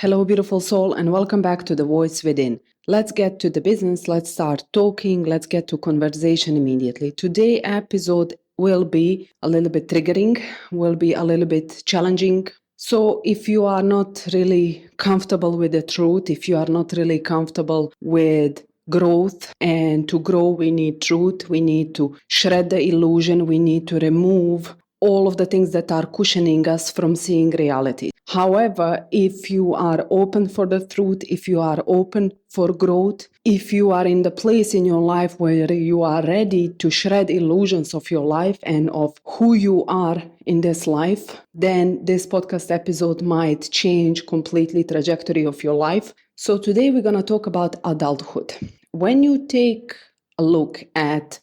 Hello, beautiful soul, and welcome back to The Voice Within. Let's get to the business. Let's start talking. Let's get to conversation immediately. Today's episode will be a little bit triggering, will be a little bit challenging. So if you are not really comfortable with the truth, if you are not really comfortable with growth, and to grow, we need truth. We need to shred the illusion. We need to remove all of the things that are cushioning us from seeing reality. However, if you are open for the truth, if you are open for growth, if you are in the place in your life where you are ready to shred illusions of your life and of who you are in this life, then this podcast episode might change completely trajectory of your life. So today we're going to talk about adulthood. When you take a look at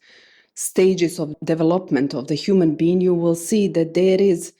stages of development of the human being, you will see that there is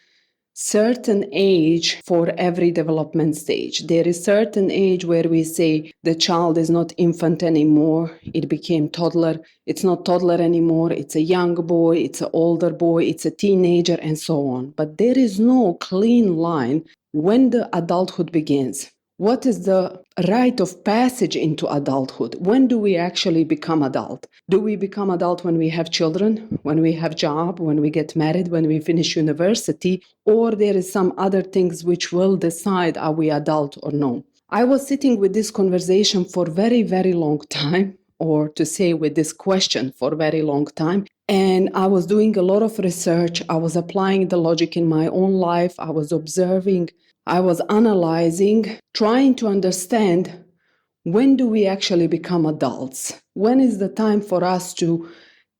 certain age for every development stage. There is certain age where we say the child is not infant anymore, it became toddler. It's not toddler anymore, it's a young boy, it's an older boy, it's a teenager, and so on. But there is no clean line when the adulthood begins. What is the rite of passage into adulthood? When do we actually become adult? Do we become adult when we have children, when we have job, when we get married, when we finish university, or there is some other things which will decide are we adult or no? I was sitting with this conversation for very, very long time, or to say with this question for a very long time. And I was doing a lot of research. I was applying the logic in my own life. I was observing. I was analyzing, trying to understand when do we actually become adults? When is the time for us to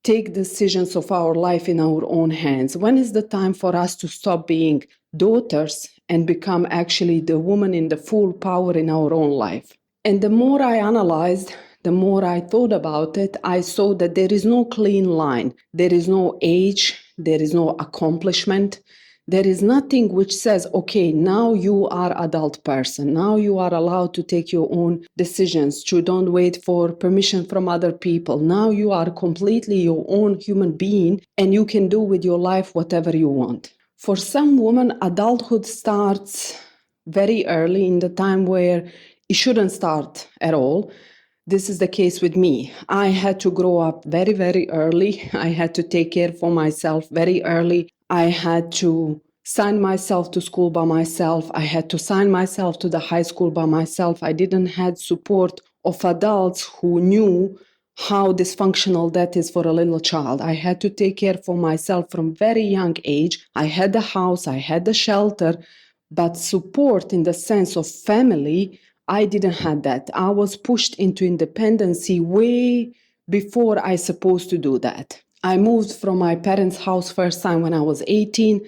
take decisions of our life in our own hands? When is the time for us to stop being daughters and become actually the woman in the full power in our own life? And the more I analyzed, the more I thought about it, I saw that there is no clean line. There is no age. There is no accomplishment. There is nothing which says, okay, now you are adult person. Now you are allowed to take your own decisions. You don't wait for permission from other people. Now you are completely your own human being and you can do with your life whatever you want. For some women, adulthood starts very early in the time where it shouldn't start at all. This is the case with me. I had to grow up very, very early. I had to take care for myself very early. I had to sign myself to school by myself. I had to sign myself to the high school by myself. I didn't have support of adults who knew how dysfunctional that is for a little child. I had to take care for myself from very young age. I had the house, I had the shelter, but support in the sense of family, I didn't have that. I was pushed into independency way before I supposed to do that. I moved from my parents' house first time when I was 18.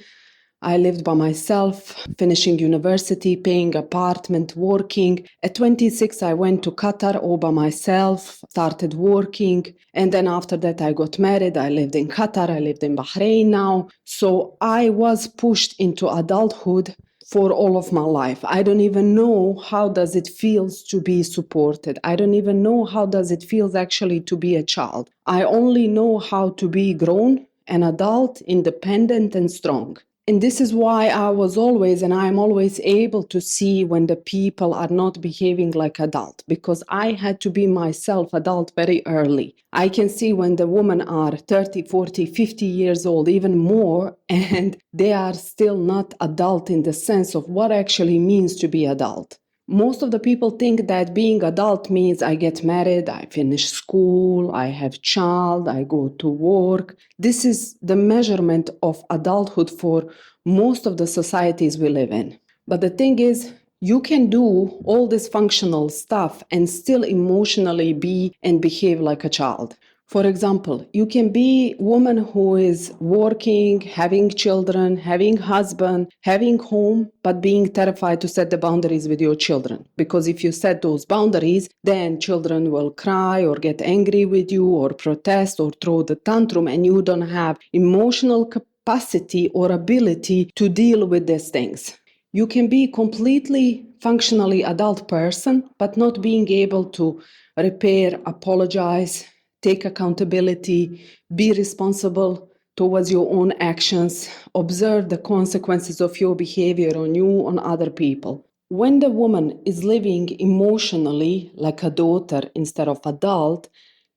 I lived by myself, finishing university, paying apartment, working. At 26, I went to Qatar all by myself, started working. And then after that, I got married. I lived in Qatar. I lived in Bahrain now. So I was pushed into adulthood for all of my life. I don't even know how does it feels to be supported. I don't even know how does it feels actually to be a child. I only know how to be grown, an adult, independent and strong. And this is why I was always, and I'm always able to see when the people are not behaving like adult, because I had to be myself adult very early. I can see when the women are 30, 40, 50 years old, even more, and they are still not adult in the sense of what actually means to be adult. Most of the people think that being adult means I get married, I finish school, I have child, I go to work. This is the measurement of adulthood for most of the societies we live in. But the thing is, you can do all this functional stuff and still emotionally be and behave like a child. For example, you can be a woman who is working, having children, having husband, having home, but being terrified to set the boundaries with your children. Because if you set those boundaries, then children will cry or get angry with you or protest or throw the tantrum, and you don't have emotional capacity or ability to deal with these things. You can be completely functionally adult person, but not being able to repair, apologize, take accountability, be responsible towards your own actions, observe the consequences of your behavior on you, on other people. When the woman is living emotionally like a daughter instead of adult,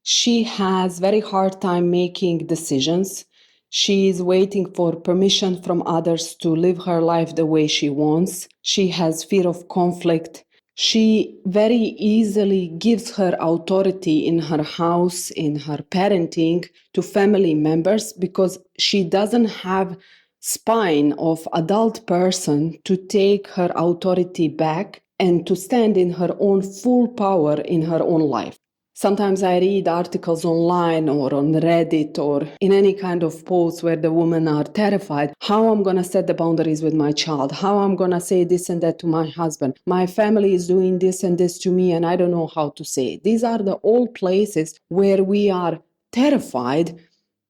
she has very hard time making decisions. She is waiting for permission from others to live her life the way she wants. She has fear of conflict. She very easily gives her authority in her house, in her parenting to family members because she doesn't have spine of adult person to take her authority back and to stand in her own full power in her own life. Sometimes I read articles online or on Reddit or in any kind of post where the women are terrified. How I'm going to set the boundaries with my child? How I'm going to say this and that to my husband? My family is doing this and this to me and I don't know how to say it. These are the all places where we are terrified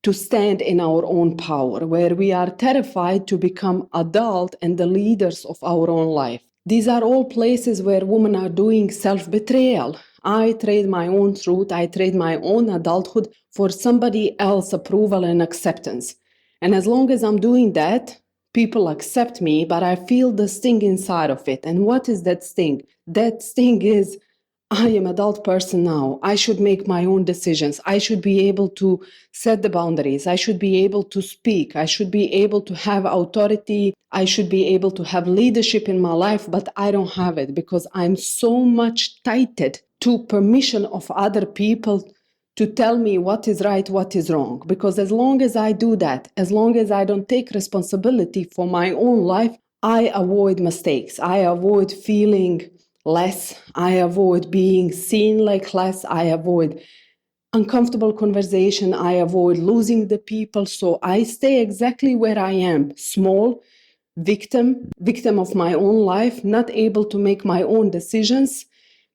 to stand in our own power, where we are terrified to become adult and the leaders of our own life. These are all places where women are doing self-betrayal. I trade my own truth, I trade my own adulthood for somebody else's approval and acceptance. And as long as I'm doing that, people accept me, but I feel the sting inside of it. And what is that sting? That sting is I am an adult person now. I should make my own decisions. I should be able to set the boundaries. I should be able to speak. I should be able to have authority. I should be able to have leadership in my life, but I don't have it because I'm so much tied to permission of other people to tell me what is right, what is wrong. Because as long as I do that, as long as I don't take responsibility for my own life, I avoid mistakes. I avoid feeling less. I avoid being seen like less. I avoid uncomfortable conversation. I avoid losing the people. So I stay exactly where I am, small, victim of my own life, not able to make my own decisions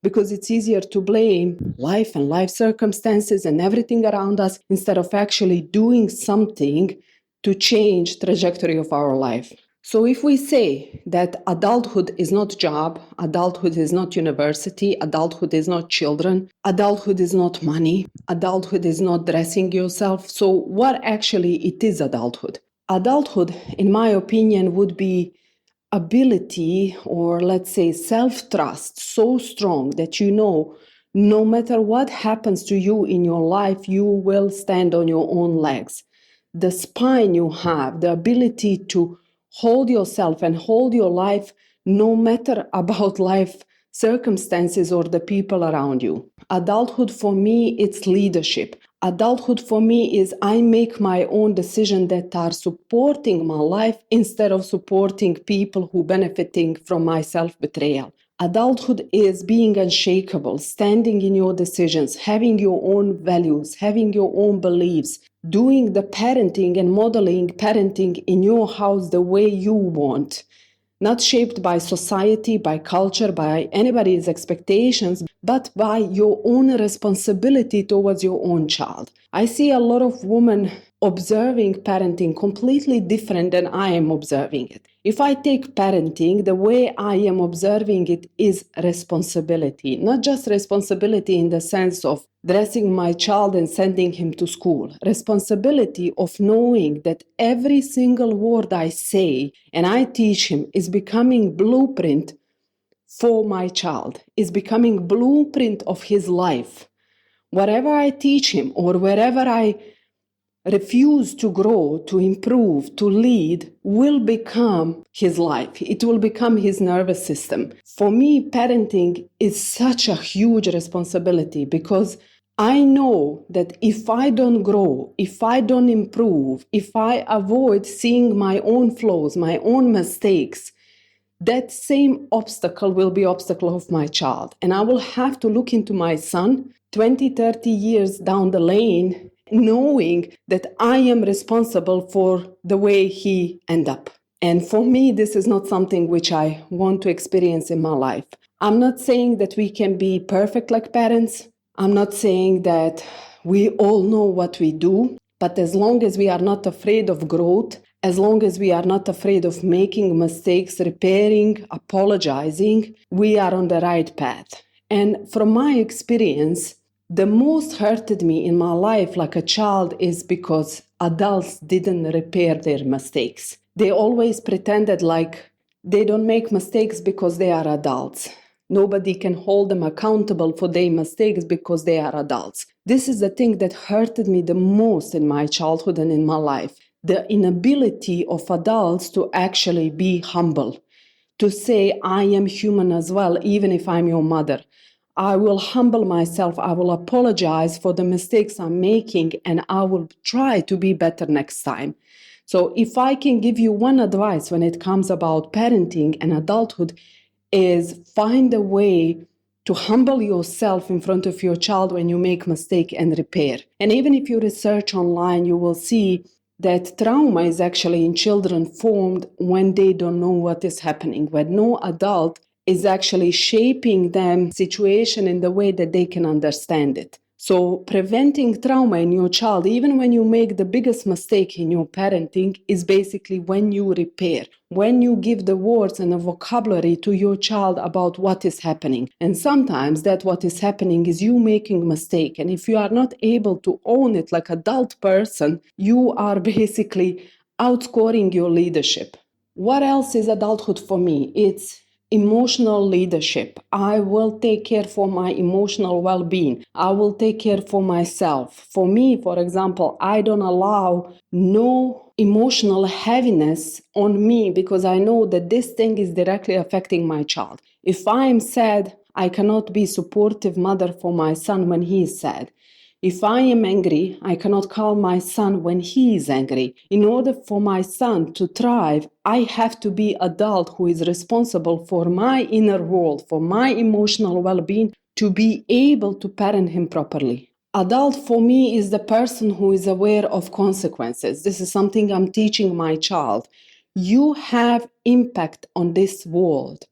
because it's easier to blame life and life circumstances and everything around us instead of actually doing something to change trajectory of our life. So if we say that adulthood is not job, adulthood is not university, adulthood is not children, adulthood is not money, adulthood is not dressing yourself, so what actually it is adulthood? Adulthood, in my opinion, would be ability or let's say self-trust so strong that you know no matter what happens to you in your life, you will stand on your own legs. The spine you have, the ability to hold yourself and hold your life no matter about life circumstances or the people around you. Adulthood for me, it's leadership. Adulthood for me is I make my own decisions that are supporting my life instead of supporting people who benefiting from my self-betrayal. Adulthood is being unshakable, standing in your decisions, having your own values, having your own beliefs, doing the parenting and modeling parenting in your house the way you want, not shaped by society, by culture, by anybody's expectations, but by your own responsibility towards your own child. I see a lot of women observing parenting completely different than I am observing it. If I take parenting, the way I am observing it is responsibility, not just responsibility in the sense of dressing my child and sending him to school. Responsibility of knowing that every single word I say and I teach him is becoming blueprint for my child, is becoming blueprint of his life. Whatever I teach him or wherever I refuse to grow, to improve, to lead will become his life. It will become his nervous system. For me, parenting is such a huge responsibility because I know that if I don't grow, if I don't improve, if I avoid seeing my own flaws, my own mistakes, that same obstacle will be obstacle of my child. And I will have to look into my son 20, 30 years down the lane, knowing that I am responsible for the way he end up. And for me, this is not something which I want to experience in my life. I'm not saying that we can be perfect like parents. I'm not saying that we all know what we do, but as long as we are not afraid of growth, as long as we are not afraid of making mistakes, repairing, apologizing, we are on the right path. And from my experience, the most hurted me in my life like a child is because adults didn't repair their mistakes. They always pretended like They don't make mistakes because they are adults. Nobody can hold them accountable for their mistakes because they are adults. This is the thing that hurted me the most in my childhood and in my life. The inability of adults to actually be humble, to say, I am human as well, even if I'm your mother. I will humble myself. I will apologize for the mistakes I'm making, and I will try to be better next time. So if I can give you one advice when it comes about parenting and adulthood, is find a way to humble yourself in front of your child when you make mistake and repair. And even if you research online, you will see that trauma is actually in children formed when they don't know what is happening, when no adult is actually shaping them situation in the way that they can understand it. So preventing trauma in your child, even when you make the biggest mistake in your parenting, is basically when you repair, when you give the words and a vocabulary to your child about what is happening. And sometimes that what is happening is you making a mistake. And if you are not able to own it like an adult person, you are basically outscoring your leadership. What else is adulthood for me? It's emotional leadership. I will take care for my emotional well-being. I will take care for myself. For me, for example, I don't allow no emotional heaviness on me because I know that this thing is directly affecting my child. If I am sad, I cannot be supportive mother for my son when he is sad. If I am angry, I cannot calm my son when he is angry. In order for my son to thrive, I have to be adult who is responsible for my inner world, for my emotional well-being, to be able to parent him properly. Adult for me is the person who is aware of consequences. This is something I'm teaching my child. You have impact on this world.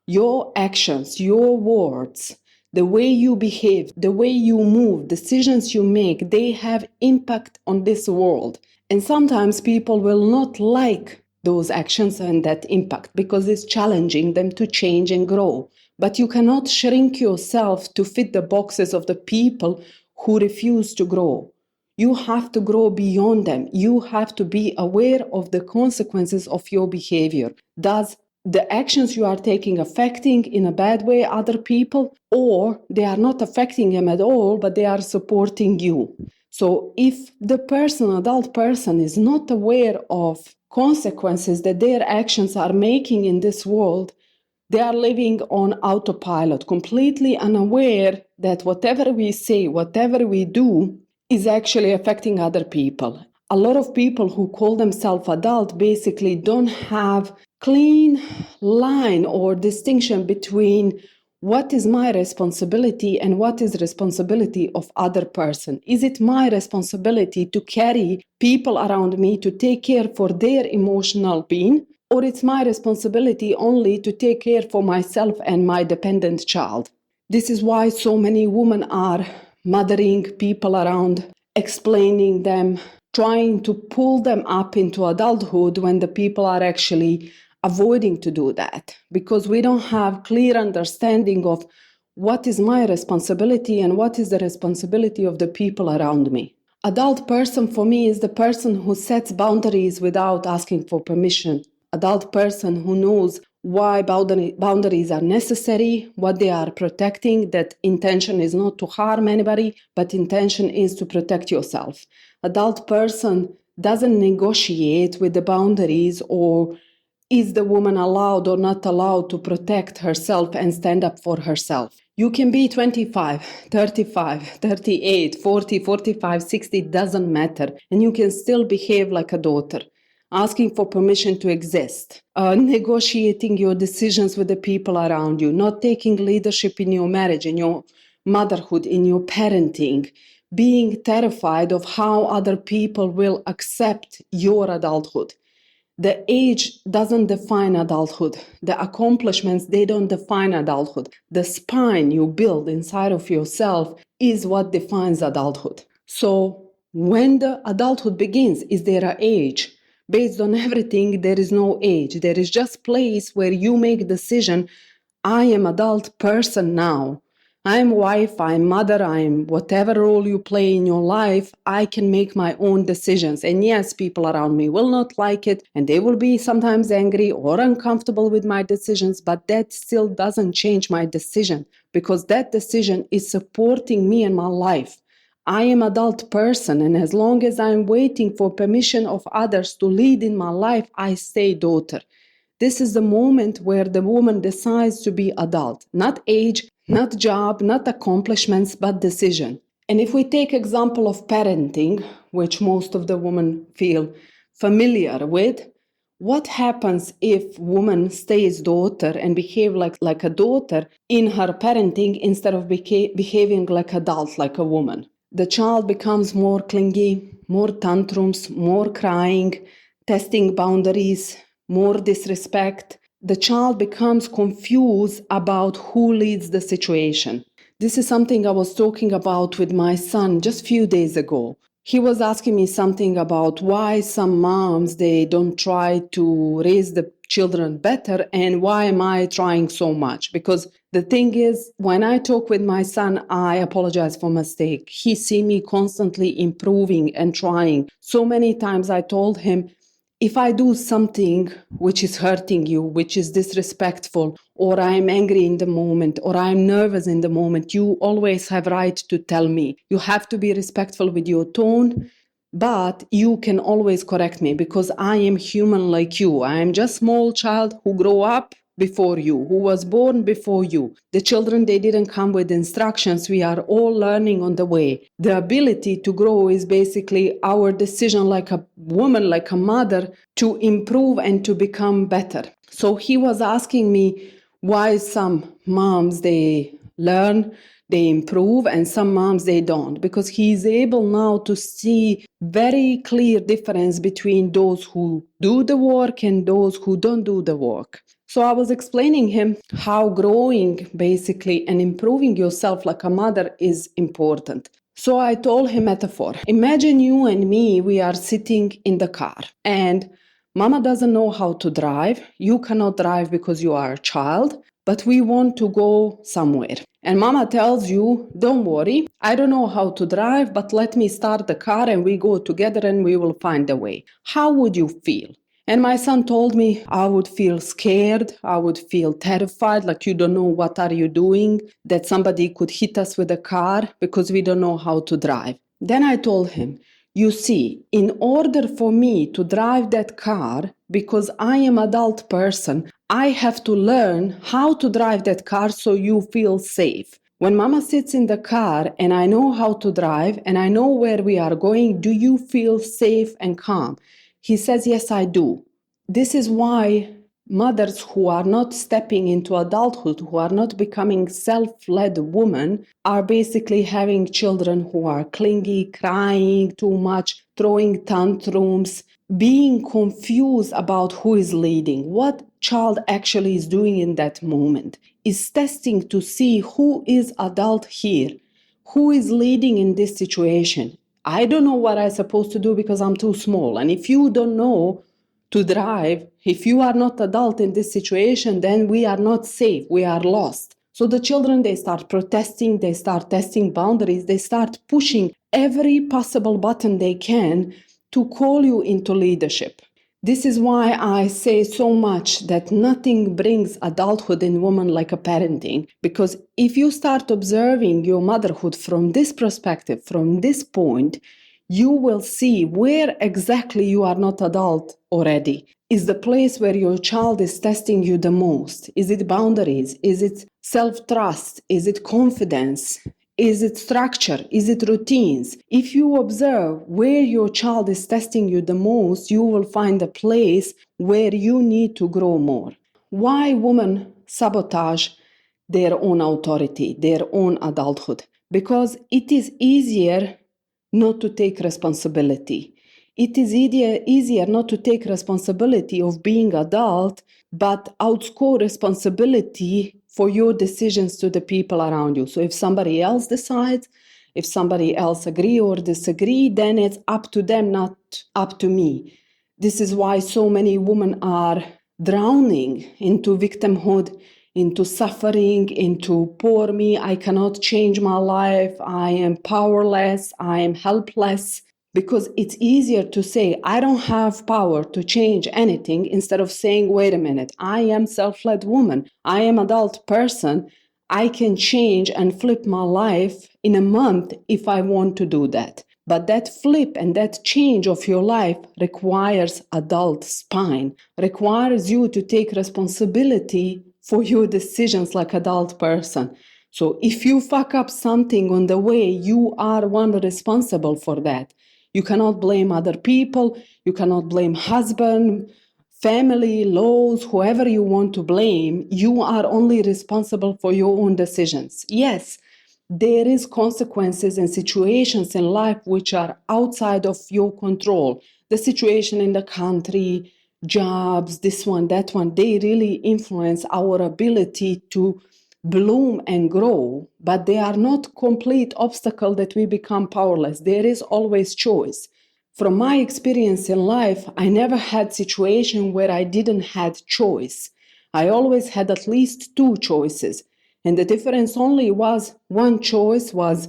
Your actions, your words, the way you behave, the way you move, decisions you make, they have impact on this world. And sometimes people will not like those actions and that impact because it's challenging them to change and grow. But you cannot shrink yourself to fit the boxes of the people who refuse to grow. You have to grow beyond them. You have to be aware of the consequences of your behavior. Does the actions you are taking affecting in a bad way other people, or they are not affecting them at all, but they are supporting you? So if the person, adult person, is not aware of consequences that their actions are making in this world, they are living on autopilot, completely unaware that whatever we say, whatever we do, is actually affecting other people. A lot of people who call themselves adult basically don't have clean line or distinction between what is my responsibility and what is responsibility of other person. Is it my responsibility to carry people around me to take care for their emotional being, or it's my responsibility only to take care for myself and my dependent child? This is why so many women are mothering people around, explaining them, trying to pull them up into adulthood when the people are actually avoiding to do that, because we don't have clear understanding of what is my responsibility and what is the responsibility of the people around me. Adult person for me is the person who sets boundaries without asking for permission. Adult person who knows why boundaries are necessary, what they are protecting, that intention is not to harm anybody, but intention is to protect yourself. Adult person doesn't negotiate with the boundaries or is the woman allowed or not allowed to protect herself and stand up for herself. You can be 25, 35, 38, 40, 45, 60, doesn't matter. And you can still behave like a daughter, asking for permission to exist, negotiating your decisions with the people around you, not taking leadership in your marriage, in your motherhood, in your parenting, being terrified of how other people will accept your adulthood. The age doesn't define adulthood. The accomplishments, they don't define adulthood. The spine you build inside of yourself is what defines adulthood. So when the adulthood begins, is there an age? Based on everything, there is no age. There is just place where you make a decision. I am adult person now. I'm wife, I'm mother, I'm whatever role you play in your life, I can make my own decisions. And yes, people around me will not like it and they will be sometimes angry or uncomfortable with my decisions, but that still doesn't change my decision because that decision is supporting me in my life. I am an adult person, and as long as I'm waiting for permission of others to lead in my life, I stay daughter. This is the moment where the woman decides to be adult, not age, not job, not accomplishments, but decision. And if we take example of parenting, which most of the women feel familiar with, what happens if woman stays daughter and behave like a daughter in her parenting instead of behaving like adult, like a woman? The child becomes more clingy, more tantrums, more crying, testing boundaries, more disrespect. The child becomes confused about who leads the situation. This is something I was talking about with my son just a few days ago. He was asking me something about why some moms they don't try to raise the children better and why am I trying so much? Because the thing is, when I talk with my son, I apologize for mistake. He see me constantly improving and trying. So many times I told him, if I do something which is hurting you, which is disrespectful, or I'm angry in the moment, or I'm nervous in the moment, you always have right to tell me. You have to be respectful with your tone, but you can always correct me because I am human like you. I am just small child who grew up before you, who was born before you. The children, they didn't come with instructions. We are all learning on the way. The ability to grow is basically our decision like a woman, like a mother, to improve and to become better. So he was asking me why some moms, they learn, they improve, and some moms, they don't, because he is able now to see very clear difference between those who do the work and those who don't do the work. So I was explaining him how growing basically and improving yourself like a mother is important. So I told him metaphor. Imagine you and me, we are sitting in the car and mama doesn't know how to drive. You cannot drive because you are a child, but we want to go somewhere. And mama tells you, don't worry, I don't know how to drive, but let me start the car and we go together and we will find a way. How would you feel? And my son told me I would feel scared, I would feel terrified, like you don't know what are you doing, that somebody could hit us with a car because we don't know how to drive. Then I told him, you see, in order for me to drive that car, because I am an adult person, I have to learn how to drive that car so you feel safe. When mama sits in the car and I know how to drive and I know where we are going, do you feel safe and calm? He says, yes, I do. This is why mothers who are not stepping into adulthood, who are not becoming self-led women, are basically having children who are clingy, crying too much, throwing tantrums, being confused about who is leading, what child actually is doing in that moment, is testing to see who is adult here, who is leading in this situation. I don't know what I'm supposed to do because I'm too small. And if you don't know to drive, if you are not adult in this situation, then we are not safe. We are lost. So the children, they start protesting, they start testing boundaries, they start pushing every possible button they can to call you into leadership. This is why I say so much that nothing brings adulthood in women like a parenting. Because if you start observing your motherhood from this perspective, from this point, you will see where exactly you are not adult already. Is the place where your child is testing you the most? Is it boundaries? Is it self-trust? Is it confidence? Is it structure? Is it routines? If you observe where your child is testing you the most, you will find a place where you need to grow more. Why women sabotage their own authority, their own adulthood? Because it is easier not to take responsibility. It is easier not to take responsibility of being adult, but outscore responsibility for your decisions to the people around you. So if somebody else decides, if somebody else agree or disagree, then it's up to them, not up to me. This is why so many women are drowning into victimhood, into suffering, into poor me, I cannot change my life, I am powerless, I am helpless. Because it's easier to say, I don't have power to change anything, instead of saying, wait a minute, I am self-led woman, I am adult person, I can change and flip my life in a month if I want to do that. But that flip and that change of your life requires adult spine, requires you to take responsibility for your decisions like adult person. So if you fuck up something on the way, you are one responsible for that. You cannot blame other people. You cannot blame husband, family, laws, whoever you want to blame. You are only responsible for your own decisions. Yes, there is consequences and situations in life which are outside of your control. The situation in the country, jobs, this one, that one, they really influence our ability to bloom and grow, but they are not complete obstacle that we become powerless. There is always choice. From my experience in life, I never had situation where I didn't had choice. I always had at least two choices. And the difference only was one choice was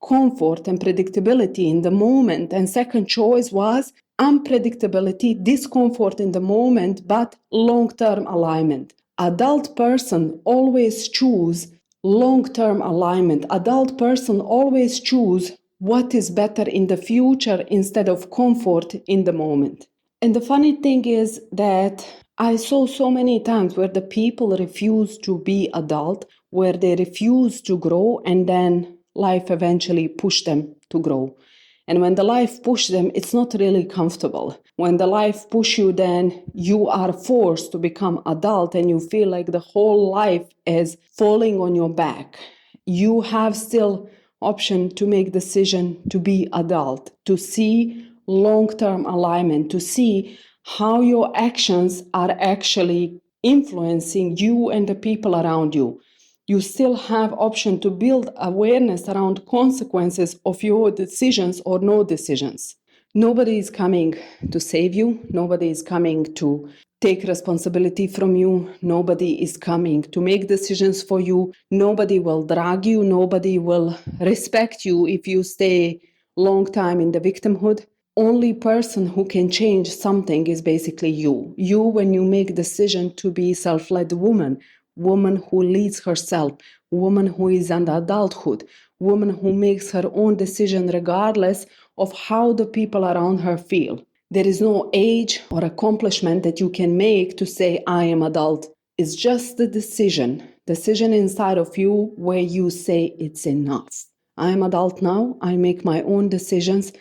comfort and predictability in the moment, and second choice was unpredictability, discomfort in the moment, but long-term alignment. Adult person always choose long-term alignment. Adult person always choose what is better in the future instead of comfort in the moment. And the funny thing is that I saw so many times where the people refuse to be adult, where they refuse to grow, and then life eventually pushed them to grow. And when the life pushes them, it's not really comfortable. When the life pushes you, then you are forced to become adult and you feel like the whole life is falling on your back. You have still option to make decision to be adult, to see long-term alignment, to see how your actions are actually influencing you and the people around you. You still have option to build awareness around consequences of your decisions or no decisions. Nobody is coming to save you. Nobody is coming to take responsibility from you. Nobody is coming to make decisions for you. Nobody will drag you. Nobody will respect you if you stay long time in the victimhood. Only person who can change something is basically you. You, when you make decision to be self-led woman who leads herself, woman who is in adulthood, woman who makes her own decision regardless of how the people around her feel. There is no age or accomplishment that you can make to say, I am adult. It's just the decision inside of you where you say it's enough. I am adult now. I make my own decisions.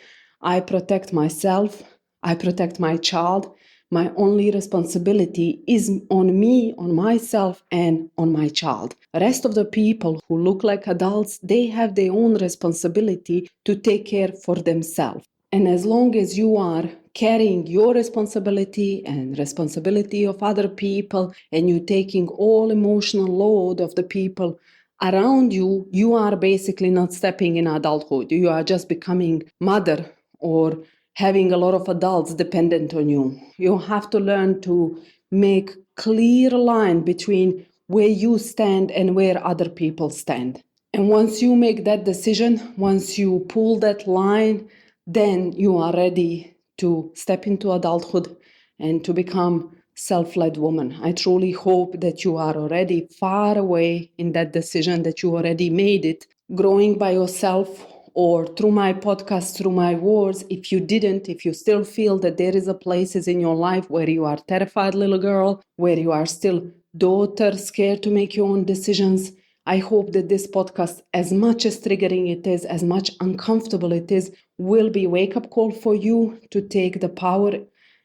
I protect myself. I protect my child. My only responsibility is on me, on myself, and on my child. The rest of the people who look like adults, they have their own responsibility to take care for themselves. And as long as you are carrying your responsibility and responsibility of other people, and you taking all emotional load of the people around you, you are basically not stepping in adulthood. You are just becoming mother or having a lot of adults dependent on you. You have to learn to make clear line between where you stand and where other people stand. And once you make that decision, once you pull that line, then you are ready to step into adulthood and to become self-led woman. I truly hope that you are already far away in that decision, that you already made it, growing by yourself or through my podcast, through my words. If you didn't, if you still feel that there is a places in your life where you are terrified little girl, where you are still daughter, scared to make your own decisions, I hope that this podcast, as much as triggering it is, as much uncomfortable it is, will be a wake-up call for you to take the power,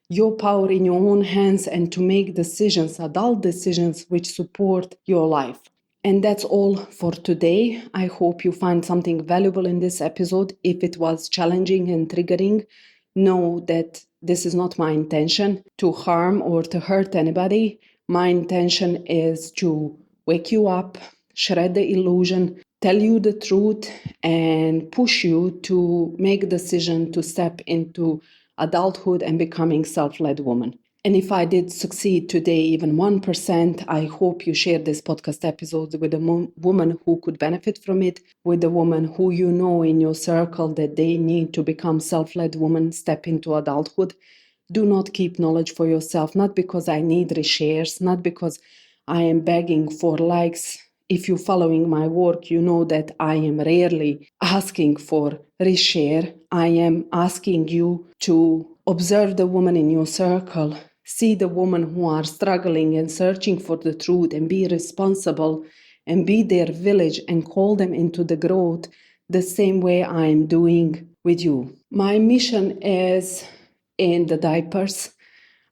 your power in your own hands, and to make decisions, adult decisions, which support your life. And that's all for today. I hope you find something valuable in this episode. If it was challenging and triggering, know that this is not my intention to harm or to hurt anybody. My intention is to wake you up, shred the illusion, tell you the truth, and push you to make a decision to step into adulthood and becoming self-led woman. And if I did succeed today, even 1%, I hope you share this podcast episode with a woman who could benefit from it, with a woman who you know in your circle that they need to become self-led women, step into adulthood. Do not keep knowledge for yourself, not because I need reshares, not because I am begging for likes. If you're following my work, you know that I am rarely asking for reshare. I am asking you to observe the woman in your circle, see the women who are struggling and searching for the truth, and be responsible and be their village and call them into the growth the same way I am doing with you. My mission is in the diapers.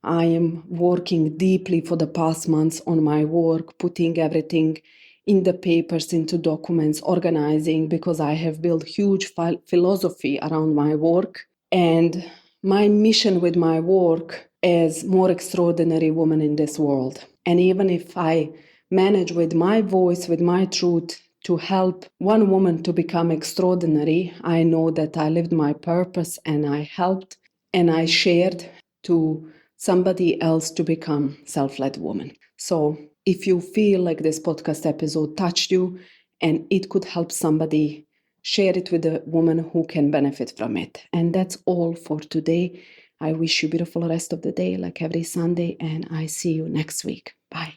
I am working deeply for the past months on my work, putting everything in the papers, into documents, organizing, because I have built huge philosophy around my work. And my mission with my work is more extraordinary woman in this world. And even if I manage with my voice, with my truth, to help one woman to become extraordinary, I know that I lived my purpose and I helped and I shared to somebody else to become self-led woman. So if you feel like this podcast episode touched you and it could help somebody, share it with a woman who can benefit from it. And that's all for today. I wish you a beautiful rest of the day like every Sunday, and I see you next week. Bye.